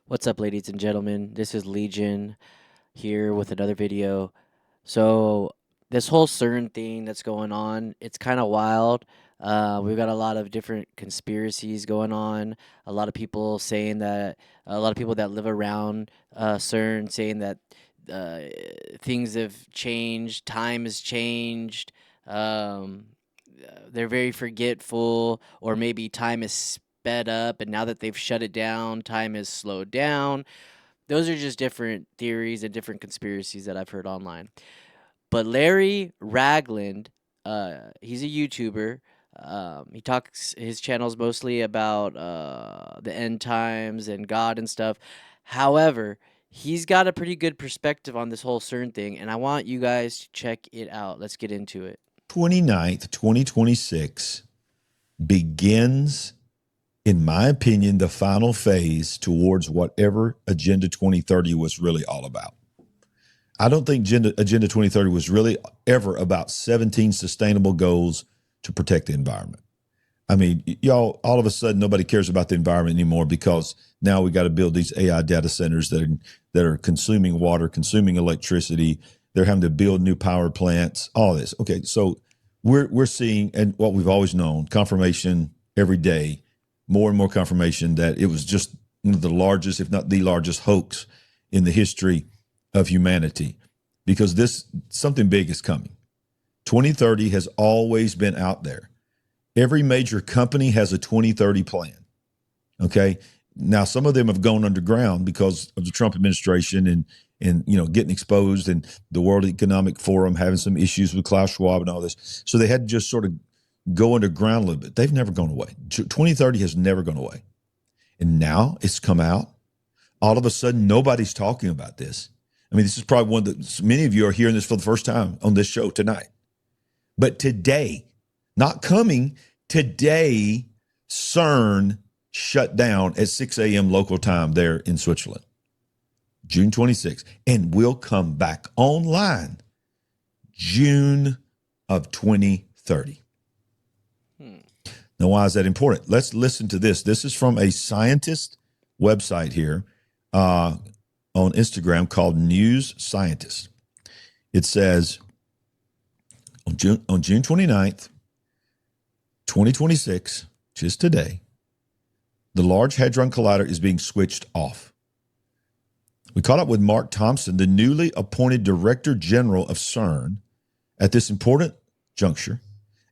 What's up, ladies and gentlemen? This is Legion here with another video. So, this whole CERN thing that's going on, it's kind of wild. We've got a lot of different conspiracies going on. A lot of people saying that, a lot of people that live around CERN saying that uh, things have changed, time has changed. Um, they're very forgetful, or maybe time is sped up, and now that they've shut it down, time has slowed down. Those are just different theories and different conspiracies that I've heard online. But Larry Ragland, he's a YouTuber. He talks his channel's mostly about the end times and God and stuff. However, he's got a pretty good perspective on this whole CERN thing, and I want you guys to check it out. Let's get into it. 29th, 2026 begins, in my opinion, the final phase towards whatever Agenda 2030 was really all about. I don't think Agenda 2030 was really ever about 17 sustainable goals to protect the environment. I mean, y'all, all of a sudden, nobody cares about the environment anymore because now we got to build these AI data centers that are consuming water, consuming electricity. They're having to build new power plants, all this. Okay, so we're seeing, and what we've always known, confirmation every day, more and more confirmation that it was just one of the largest, if not the largest hoax in the history of humanity, because something big is coming. 2030 has always been out there. Every major company has a 2030 plan. Okay. Now, some of them have gone underground because of the Trump administration and getting exposed, and the World Economic Forum having some issues with Klaus Schwab and all this. So they had to just sort of go underground a little bit. They've never gone away. 2030 has never gone away. And now it's come out. All of a sudden, nobody's talking about this. I mean, this is probably one that many of you are hearing this for the first time on this show tonight. But today, not coming, today, CERN shut down at 6 a.m. local time there in Switzerland, June 26th, and will come back online June of 2030. Now, why is that important? Let's listen to this. This is from a scientist website here on Instagram called News Scientist. It says, on June 29th, 2026, which is today, the Large Hadron Collider is being switched off. We caught up with Mark Thompson, the newly appointed Director General of CERN, at this important juncture,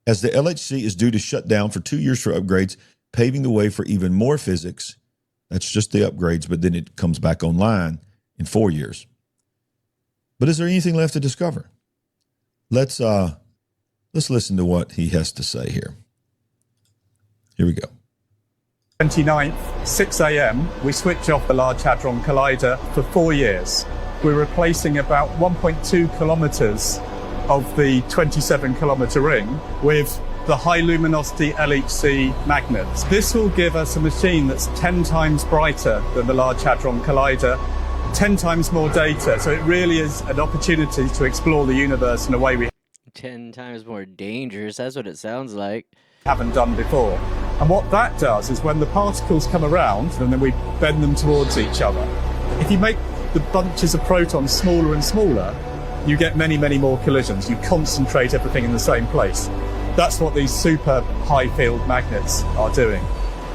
as the LHC is due to shut down for 2 years for upgrades, paving the way for even more physics. That's just the upgrades, but then it comes back online in 4 years. But is there anything left to discover? Let's listen to what he has to say here. Here we go. 29th, 6 a.m., we switch off the Large Hadron Collider for 4 years. We're replacing about 1.2 kilometers of the 27-kilometer ring with the High-Luminosity LHC magnets. This will give us a machine that's 10 times brighter than the Large Hadron Collider, 10 times more data. So it really is an opportunity to explore the universe in a way we 10 times more dangerous. That's what it sounds like. haven't done before. And what that does is when the particles come around and then we bend them towards each other, if you make the bunches of protons smaller and smaller, you get many, many more collisions. You concentrate everything in the same place. That's what these super high field magnets are doing.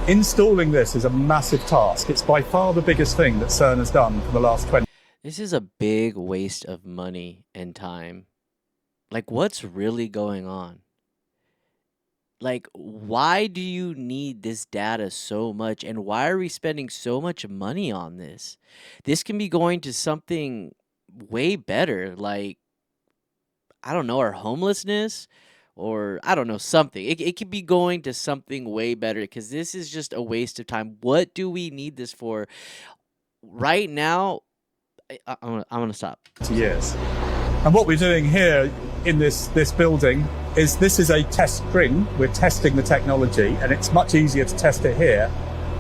Installing this is a massive task. It's by far the biggest thing that CERN has done for the last 20 This is a big waste of money and time. Like, what's really going on? Like, why do you need this data so much? And why are we spending so much money on this? This can be going to something way better. Like, I don't know, our homelessness, or I don't know, something. It could be going to something way better, because this is just a waste of time. What do we need this for? Right now, I'm gonna stop. years. And what we're doing here in this building is this is a test string. We're testing the technology, and it's much easier to test it here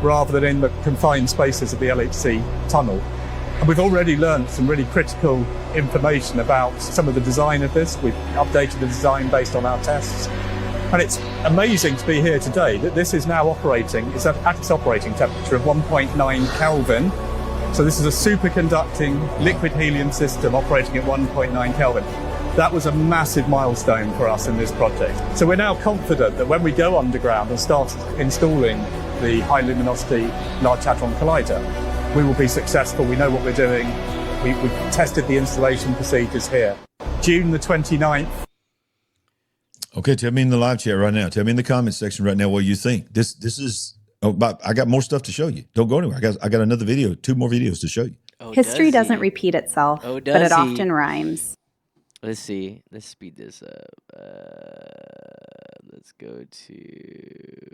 rather than in the confined spaces of the LHC tunnel. And we've already learned some really critical information about some of the design of this. We've updated the design based on our tests. And it's amazing to be here today that this is now operating, it's at its operating temperature of 1.9 Kelvin. So this is a superconducting liquid helium system operating at 1.9 Kelvin. That was a massive milestone for us in this project. So we're now confident that when we go underground and start installing the High-Luminosity Large Hadron Collider, we will be successful. We know what we're doing. We've tested the installation procedures here. June the 29th. Okay, tell me in the live chat right now. Tell me in the comment section right now what you think. This is. Oh, but I got more stuff to show you. Don't go anywhere. I got another video, 2 more videos to show you. Oh, History doesn't repeat itself, Oh, but does it he? often rhymes. Let's see. Let's speed this up. Let's go to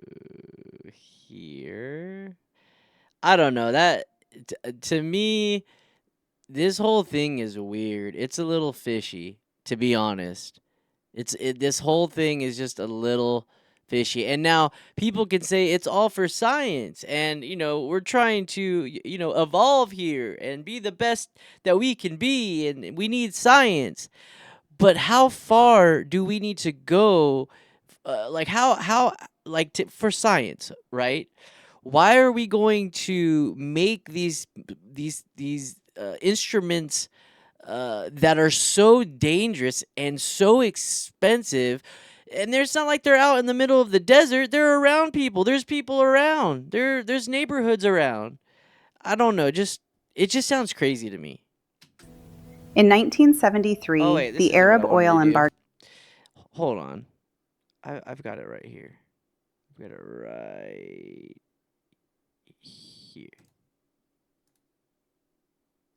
here. I don't know. That to me, this whole thing is weird. It's a little fishy, to be honest. This whole thing is just a little fishy. And now people can say it's all for science, and we're trying to evolve here and be the best that we can be, and we need science. But how far do we need to go? For science, right? Why are we going to make these instruments that are so dangerous and so expensive? And it's not like they're out in the middle of the desert. They're around people. There's people around. There's neighborhoods around. I don't know. It just sounds crazy to me. In 1973, Oh, wait, this the isn't Arab what I wanted oil to do. embargo. Hold on. I've got it right here. I've got it right here.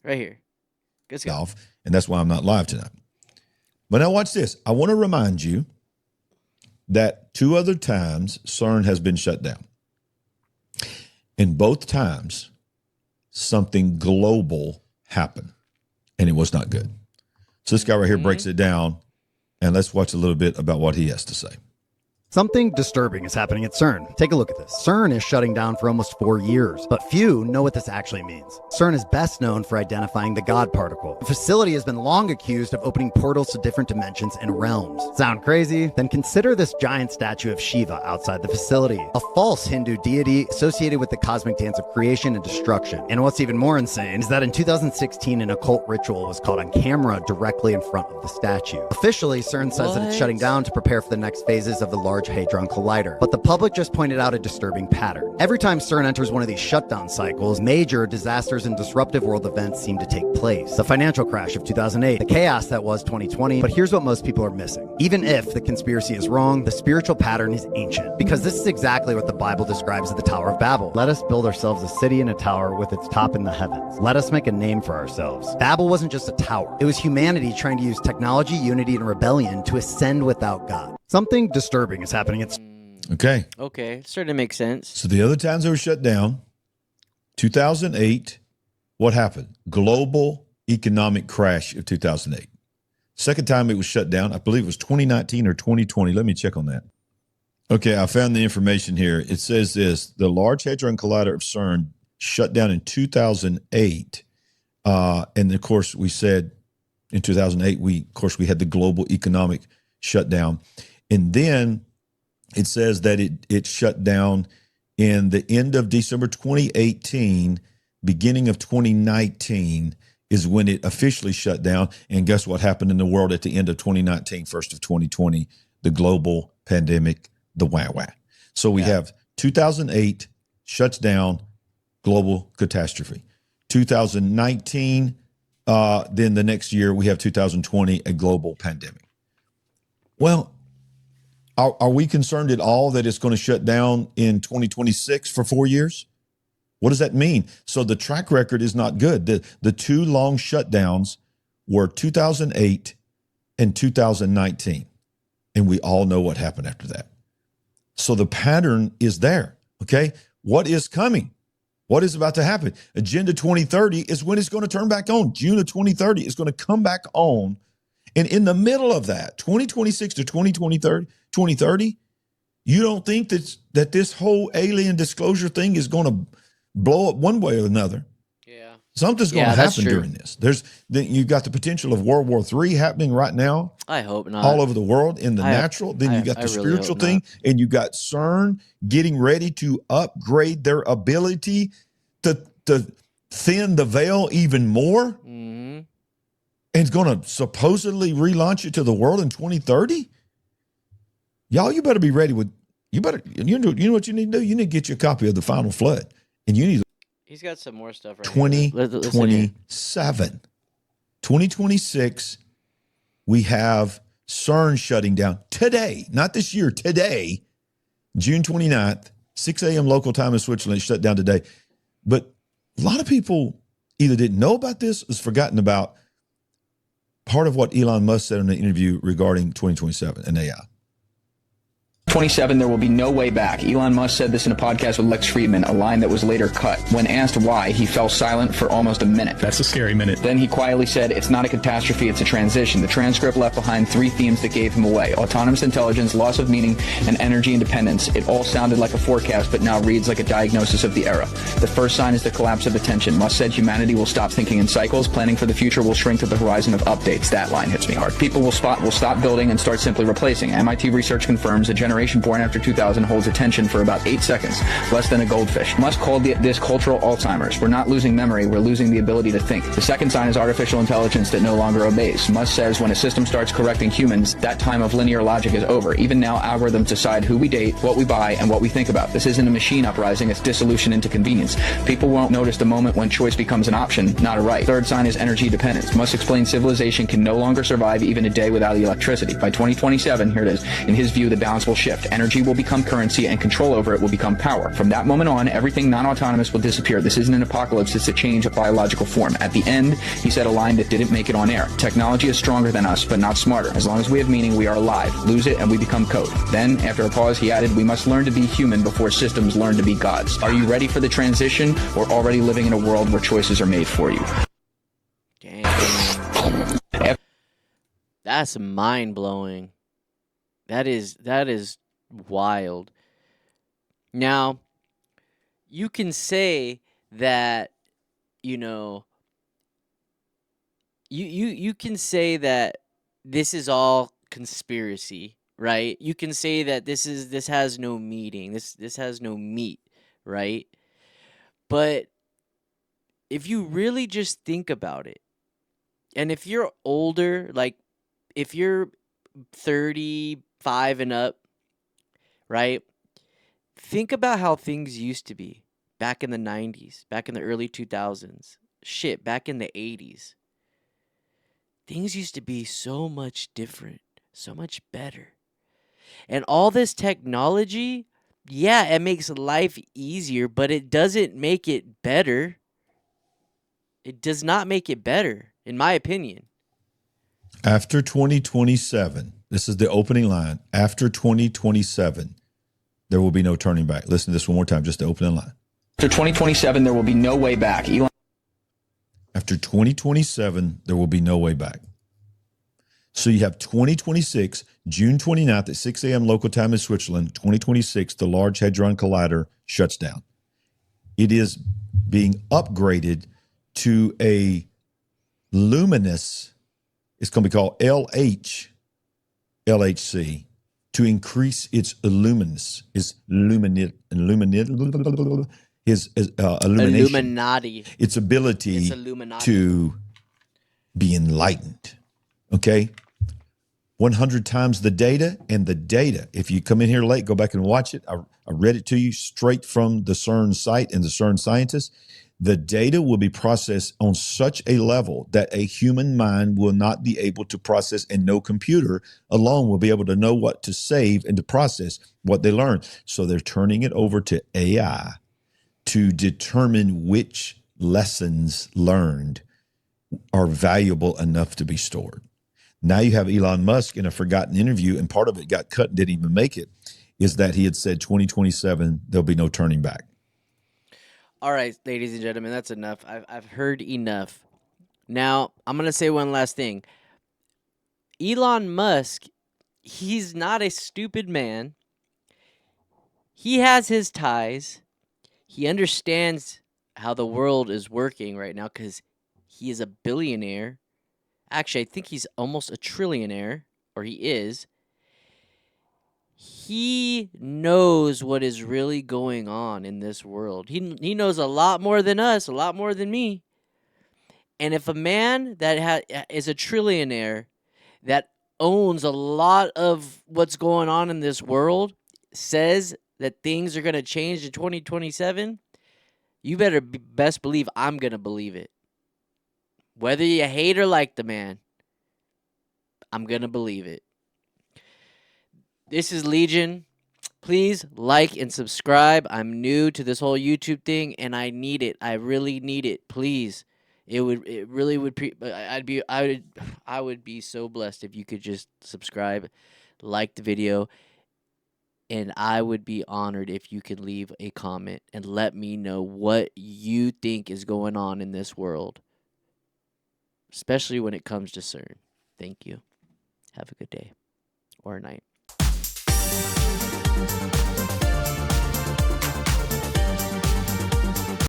Right here. Let's go. Off, and that's why I'm not live tonight. But now watch this. I want to remind you that 2 other times CERN has been shut down. In both times, something global happened, and it was not good. So this guy right here breaks it down, and let's watch a little bit about what he has to say. Something disturbing is happening at CERN. Take a look at this. CERN is shutting down for almost 4 years, but few know what this actually means. CERN is best known for identifying the God particle. The facility has been long accused of opening portals to different dimensions and realms. Sound crazy? Then consider this giant statue of Shiva outside the facility, a false Hindu deity associated with the cosmic dance of creation and destruction. And what's even more insane is that in 2016, an occult ritual was caught on camera directly in front of the statue. Officially, CERN says that it's shutting down to prepare for the next phases of the Large Hadron Collider. But the public just pointed out a disturbing pattern. Every time CERN enters one of these shutdown cycles, major disasters and disruptive world events seem to take place. The financial crash of 2008, the chaos that was 2020, but here's what most people are missing. Even if the conspiracy is wrong, the spiritual pattern is ancient, because this is exactly what the Bible describes as the Tower of Babel. Let us build ourselves a city and a tower with its top in the heavens. Let us make a name for ourselves. Babel wasn't just a tower. It was humanity trying to use technology, unity, and rebellion to ascend without God. Something disturbing is happening at Okay. Okay, it's starting to make sense. So the other times they were shut down, 2008, what happened? Global economic crash of 2008. Second time it was shut down, I believe it was 2019 or 2020. Let me check on that. Okay, I found the information here. It says this: the Large Hadron Collider of CERN shut down in 2008. And of course, we said in 2008, we had the global economic shutdown. And then it says that it shut down in the end of December 2018, beginning of 2019 is when it officially shut down. And guess what happened in the world at the end of 2019, first of 2020, the global pandemic, the wah-wah. So we have 2008 shuts down, global catastrophe. 2019, then the next year we have 2020, a global pandemic. Well, are we concerned at all that it's going to shut down in 2026 for 4 years? What does that mean? So the track record is not good. The 2 long shutdowns were 2008 and 2019. And we all know what happened after that. So the pattern is there, okay? What is coming? What is about to happen? Agenda 2030 is when it's going to turn back on. June of 2030 is going to come back on. And in the middle of that, 2026 to 2030, you don't think that this whole alien disclosure thing is going to blow up one way or another? Yeah. Something's going to that's happen true. during this. You've got the potential of World War III happening right now. I hope not. All over the world in the natural. Then you got the really spiritual hope thing, and you got CERN getting ready to upgrade their ability to thin the veil even more, Mm-hmm. and it's going to supposedly relaunch it to the world in 2030. Y'all, you better be ready with. You know what you need to do. You need to get your copy of The Final Flood, and you need He's got some more stuff right here. Listen here. 2027, 2026. We have CERN shutting down today, not this year. Today, June 29th, 6 a.m. local time in Switzerland. Shut down today, but a lot of people either didn't know about this or has forgotten about part of what Elon Musk said in an interview regarding 2027 and AI. 27, there will be no way back. Elon Musk said this in a podcast with Lex Friedman, a line that was later cut. When asked why, he fell silent for almost a minute. That's a scary minute. Then he quietly said, it's not a catastrophe, it's a transition. The transcript left behind 3 themes that gave him away: autonomous intelligence, loss of meaning, and energy independence. It all sounded like a forecast, but now reads like a diagnosis of the era. The first sign is the collapse of attention. Musk said humanity will stop thinking in cycles. Planning for the future will shrink to the horizon of updates. That line hits me hard. People will stop building and start simply replacing. MIT research confirms a generation born after 2000 holds attention for about 8 seconds, less than a goldfish. Musk called this cultural Alzheimer's. We're not losing memory, we're losing the ability to think. The second sign is artificial intelligence that no longer obeys. Musk says when a system starts correcting humans, that time of linear logic is over. Even now, algorithms decide who we date, what we buy, and what we think about. This isn't a machine uprising, it's dissolution into convenience. People won't notice the moment when choice becomes an option, not a right. Third sign is energy dependence. Musk explains civilization can no longer survive even a day without electricity. By 2027, here it is, in his view, the balance will shift. Energy will become currency and control over it will become power. From that moment on, everything non-autonomous will disappear. This isn't an apocalypse, it's a change of biological form. At the end, he said a line that didn't make it on air. Technology is stronger than us, but not smarter. As long as we have meaning, we are alive. Lose it and we become code. Then, after a pause, he added, we must learn to be human before systems learn to be gods. Are you ready for the transition, or already living in a world where choices are made for you? Damn. That's mind-blowing. That is wild. Now, you can say that, you know, you can say that this is all conspiracy, right? You can say that this has no meaning. This has no meat, right? But if you really just think about it, and if you're older, like if you're 35 and up, right? Think about how things used to be back in the 90s, back in the early 2000s. Shit, back in the 80s. Things used to be so much different, so much better. And all this technology, yeah, it makes life easier, but it doesn't make it better. It does not make it better, in my opinion. After 2027, this is the opening line. After 2027, there will be no turning back. Listen to this one more time, just the opening line. After 2027, there will be no way back. After 2027, there will be no way back. So you have 2026, June 29th at 6 a.m. local time in Switzerland, 2026, the Large Hadron Collider shuts down. It is being upgraded to a luminous, it's going to be called LHC, to increase its illuminance, illumination, Illuminati. its ability It's Illuminati. to be enlightened. Okay? 100 times the data, and the data, if you come in here late, go back and watch it. I read it to you straight from the CERN site and the CERN scientists. The data will be processed on such a level that a human mind will not be able to process, and no computer alone will be able to know what to save and to process what they learn. So they're turning it over to AI to determine which lessons learned are valuable enough to be stored. Now you have Elon Musk in a forgotten interview, and part of it got cut and didn't even make it, is that he had said 2027, there'll be no turning back. All right, ladies and gentlemen, that's enough. I've heard enough. Now, I'm going to say one last thing. Elon Musk, he's not a stupid man. He has his ties. He understands how the world is working right now because he is a billionaire. Actually, I think he's almost a trillionaire, or he is. he knows what is really going on in this world. He knows a lot more than us, a lot more than me. And if a man that is a trillionaire that owns a lot of what's going on in this world says that things are going to change in 2027, you better best believe I'm going to believe it. Whether you hate or like the man, I'm going to believe it. This is Legion. Please like and subscribe. I'm new to this whole YouTube thing and I need it. I really need it. Please. It really would I would be so blessed if you could just subscribe, like the video, and I would be honored if you could leave a comment and let me know what you think is going on in this world, especially when it comes to CERN. Thank you. Have a good day or night.